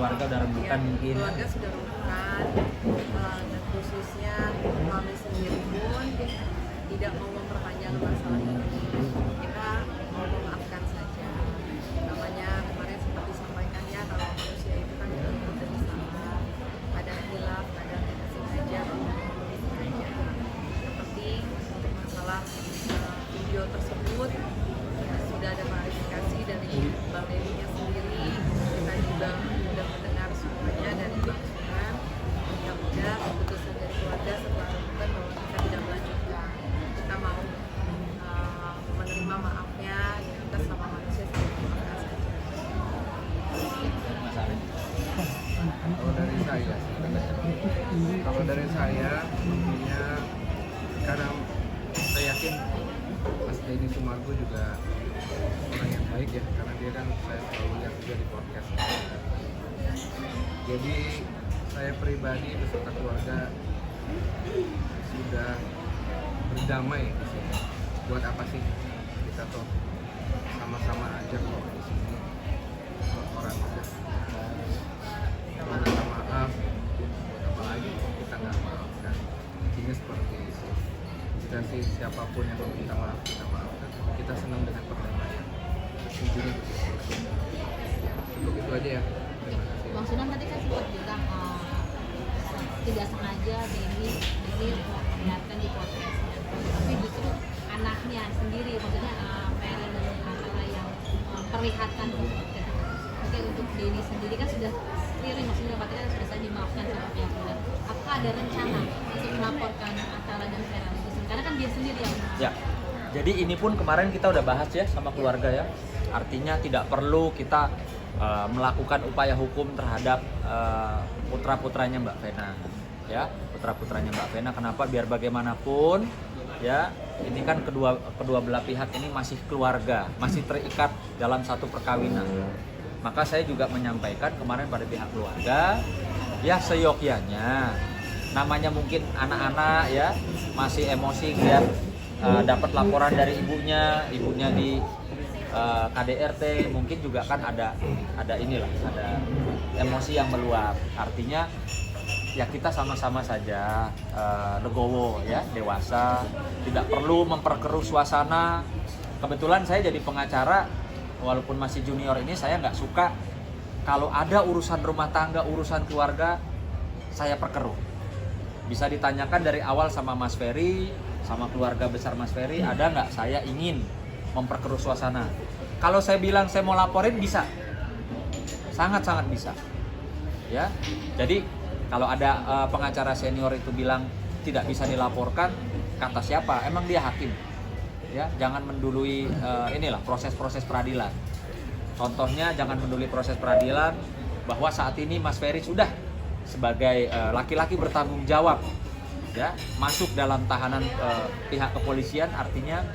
keluarga udah rembukan mungkin. Keluarga sudah rembukan, dan khususnya mami sendiri pun tidak mau memperpanjang masalah ini. Kita mau memaafkan saja. Namanya kemarin sempat disampaikannya kalau manusia itu kan tidak salah, kadang hilaf, kadang tidak sengaja, yang penting untuk masalah video tersebut sudah ada klarifikasi dari Bang Deddy sendiri. Kita juga sudah mendengar semuanya dari Bang Sunan. Mudah-mudahan keputusan dari keluarga setelah rembukan bahwa kita tidak melanjutkan. Kita mau menerima maafnya, ya kita sama manusia saling memaafkan saja. Mas Arif. Kalau dari saya tentunya karena saya yakin Mas Denny Sumargo juga orang yang baik ya, karena dia kan saya selalu lihat juga di podcast. Jadi saya pribadi beserta keluarga sudah berdamai di sini. Buat apa sih kita tuh sama-sama aja kok di sini orang aja. Kalau minta maaf, buat apa lagi kita nggak maafkan? Intinya seperti itu. Dan sih siapapun yang meminta maaf kita maafkan. Kita senang dengan perdamaian. Intinya begitu. Cukup itu aja ya. Terima kasih. Bang Sunan tadi kan sempat bilang tidak sengaja Denny memperlihatkan di podcastnya, tapi justru anaknya sendiri, maksudnya Mary dan Atala yang memperlihatkan di podcast. Oke, untuk Denny sendiri kan sudah clear, maksudnya berarti kan sudah saja dimaafkan sama pihak keluarga. Apakah ada rencana untuk melaporkan Atala dan Vera lagi? Karena kan dia sendiri yang Ya. Jadi ini pun kemarin kita udah bahas ya sama keluarga ya. Artinya tidak perlu kita melakukan upaya hukum terhadap putra-putranya Mbak Vena. Ya, putra-putranya Mbak Vena. Kenapa? Biar bagaimanapun ya, ini kan kedua belah pihak ini masih keluarga, masih terikat dalam satu perkawinan. Maka saya juga menyampaikan kemarin pada pihak keluarga, ya seyogyanya, namanya mungkin anak-anak ya masih emosi lihat dapat laporan dari ibunya di KDRT, mungkin juga kan ada inilah, ada emosi yang meluap. Artinya ya kita sama-sama saja legowo ya, dewasa, tidak perlu memperkeruh suasana. Kebetulan saya jadi pengacara, walaupun masih junior ini, saya nggak suka kalau ada urusan rumah tangga, urusan keluarga saya perkeruh. Bisa ditanyakan dari awal sama Mas Ferry, sama keluarga besar Mas Ferry, ada nggak saya ingin memperkeruh suasana. Kalau saya bilang saya mau laporin, bisa, sangat-sangat bisa ya. Jadi kalau ada pengacara senior itu bilang tidak bisa dilaporkan, kata siapa? Emang dia hakim? Ya, jangan mendului inilah proses-proses peradilan. Contohnya jangan mendului proses peradilan bahwa saat ini Mas Ferry sudah sebagai laki-laki bertanggung jawab ya, masuk dalam tahanan pihak kepolisian. Artinya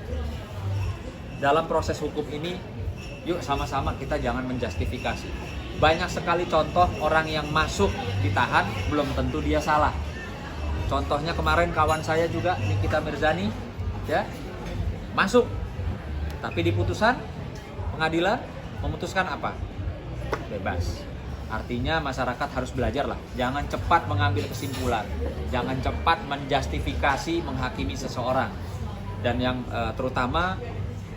dalam proses hukum ini yuk sama-sama kita jangan menjustifikasi. Banyak sekali contoh orang yang masuk ditahan belum tentu dia salah. Contohnya kemarin kawan saya juga Nikita Mirzani ya, masuk tapi di putusan pengadilan memutuskan apa? Bebas. Artinya masyarakat harus belajar lah, jangan cepat mengambil kesimpulan, jangan cepat menjustifikasi, menghakimi seseorang. Dan yang terutama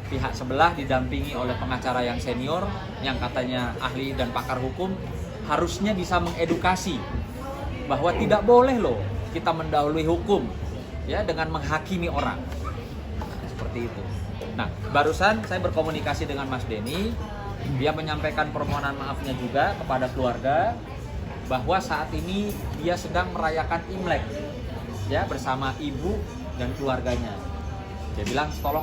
pihak sebelah didampingi oleh pengacara yang senior, yang katanya ahli dan pakar hukum, harusnya bisa mengedukasi bahwa tidak boleh loh kita mendahului hukum ya dengan menghakimi orang. Nah, seperti itu. Nah, barusan saya berkomunikasi dengan Mas Denny, dia menyampaikan permohonan maafnya juga kepada keluarga bahwa saat ini dia sedang merayakan Imlek ya bersama ibu dan keluarganya. Dia bilang tolong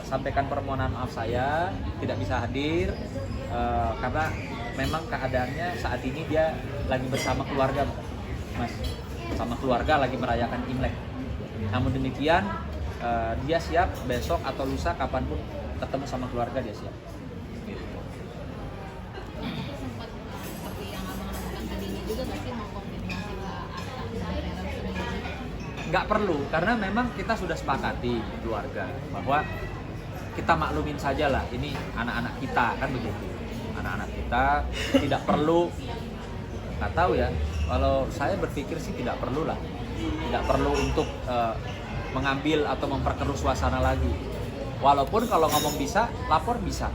sampaikan permohonan maaf saya tidak bisa hadir karena memang keadaannya saat ini dia lagi bersama keluarga, Mas, sama keluarga lagi merayakan Imlek. Namun demikian dia siap besok atau lusa kapanpun ketemu sama keluarga, dia siap. sempat seperti yang abang lakukan tadi ini juga nggak sih mau konfirmasi ke Atta dan Vera sendiri? Nggak perlu, karena memang kita sudah sepakati keluarga bahwa kita maklumin saja lah, ini anak-anak kita kan begitu, anak-anak kita tidak perlu nggak tahu ya. Kalau saya berpikir sih tidak perlu lah, tidak perlu untuk mengambil atau memperkeruh suasana lagi. Walaupun kalau ngomong bisa, lapor bisa.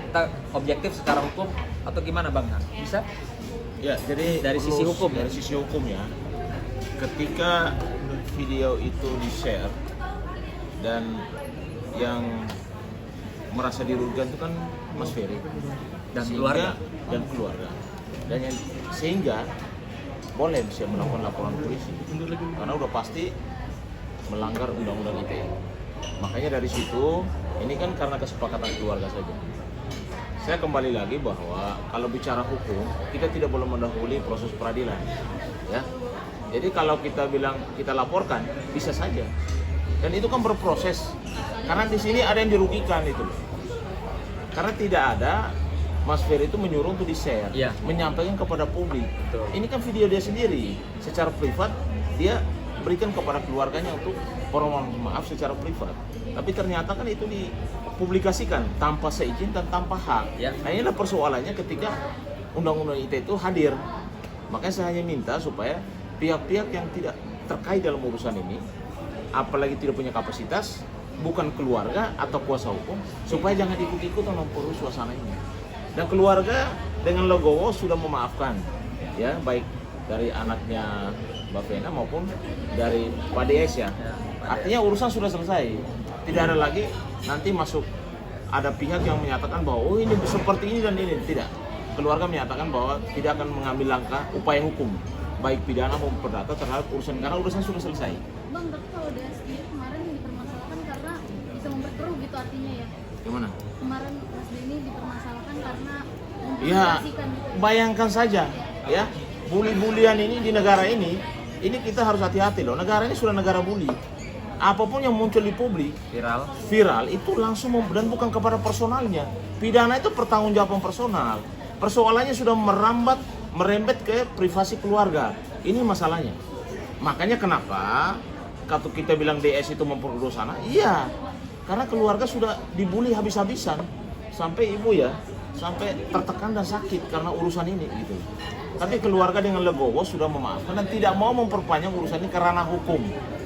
Kita objektif secara hukum atau gimana Bang? Bisa? Ya, jadi Dari perlu- sisi hukum ya? dari sisi hukumnya, ketika video itu di-share dan yang merasa dirugikan itu kan Mas Ferry Dan Sehingga- keluarga. dan keluarga. Dan yang sehingga boleh bisa melakukan laporan polisi karena udah pasti melanggar undang-undang ITE. Makanya dari situ ini kan karena kesepakatan keluarga saja. Saya kembali lagi bahwa kalau bicara hukum kita tidak boleh mendahului proses peradilan, ya. Jadi kalau kita bilang kita laporkan bisa saja, dan itu kan berproses. Karena di sini ada yang dirugikan itu, karena tidak ada Mas Ferry itu menyuruh untuk di-share, Iya. menyampaikan kepada publik. Betul. Ini kan video dia sendiri, secara privat dia berikan kepada keluarganya untuk permohonan maaf secara privat. Tapi ternyata kan itu dipublikasikan tanpa seizin dan tanpa hak. Ya. Nah inilah persoalannya ketika undang-undang ITE itu hadir. Makanya saya hanya minta supaya pihak-pihak yang tidak terkait dalam urusan ini, apalagi tidak punya kapasitas, bukan keluarga atau kuasa hukum, supaya jangan ikut-ikutan memperkeruh suasana ini. Dan keluarga dengan legowo sudah memaafkan, ya baik dari anaknya Mbak Vena maupun dari Pak DS ya. Artinya urusan sudah selesai. Tidak ada lagi nanti masuk ada pihak yang menyatakan bahwa oh ini seperti ini dan ini. Tidak. Keluarga menyatakan bahwa tidak akan mengambil langkah upaya hukum baik pidana maupun perdata terhadap urusan karena urusan sudah selesai. Bang, tapi kalau DS sendiri kemarin yang dipermasalahkan karena bisa memperkeruh gitu artinya ya. Gimana? Kemarin Mas Denny dipermasalahkan karena Ya, mempublikasikan gitu. bayangkan saja ya, bully-bulian ini di negara ini kita harus hati-hati loh. Negara ini sudah negara bully. Apapun yang muncul di publik viral itu langsung dan bukan kepada personalnya. Pidana itu pertanggungjawaban personal. Persoalannya sudah merembet ke privasi keluarga. Ini masalahnya. Makanya kenapa kalau kita bilang DS itu memperkeruh sana? Iya. Karena keluarga sudah dibully habis-habisan sampai ibu ya sampai tertekan dan sakit karena urusan ini gitu. Tapi keluarga dengan legowo sudah memaafkan dan tidak mau memperpanjang urusan ini ke ranah hukum.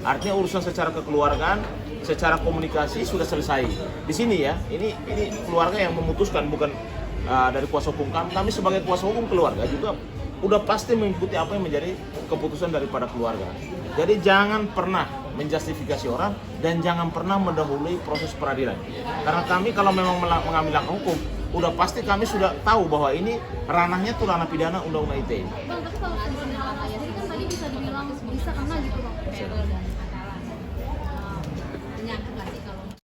Artinya urusan secara kekeluargaan, secara komunikasi sudah selesai. Di sini ya, ini keluarga yang memutuskan bukan dari kuasa hukum kami. Kami sebagai kuasa hukum keluarga juga udah pasti mengikuti apa yang menjadi keputusan daripada keluarga. Jadi jangan pernah menjustifikasi orang dan jangan pernah mendahului proses peradilan. Karena kami kalau memang mengambil langkah hukum, udah pasti kami sudah tahu bahwa ini ranahnya tuh ranah pidana undang-undang ITE. Bang, tapi kalau dari penjelasan ayah jadi kan tadi bisa dibilang bisa kena gitu bang. Peril dan antara menyangkut lah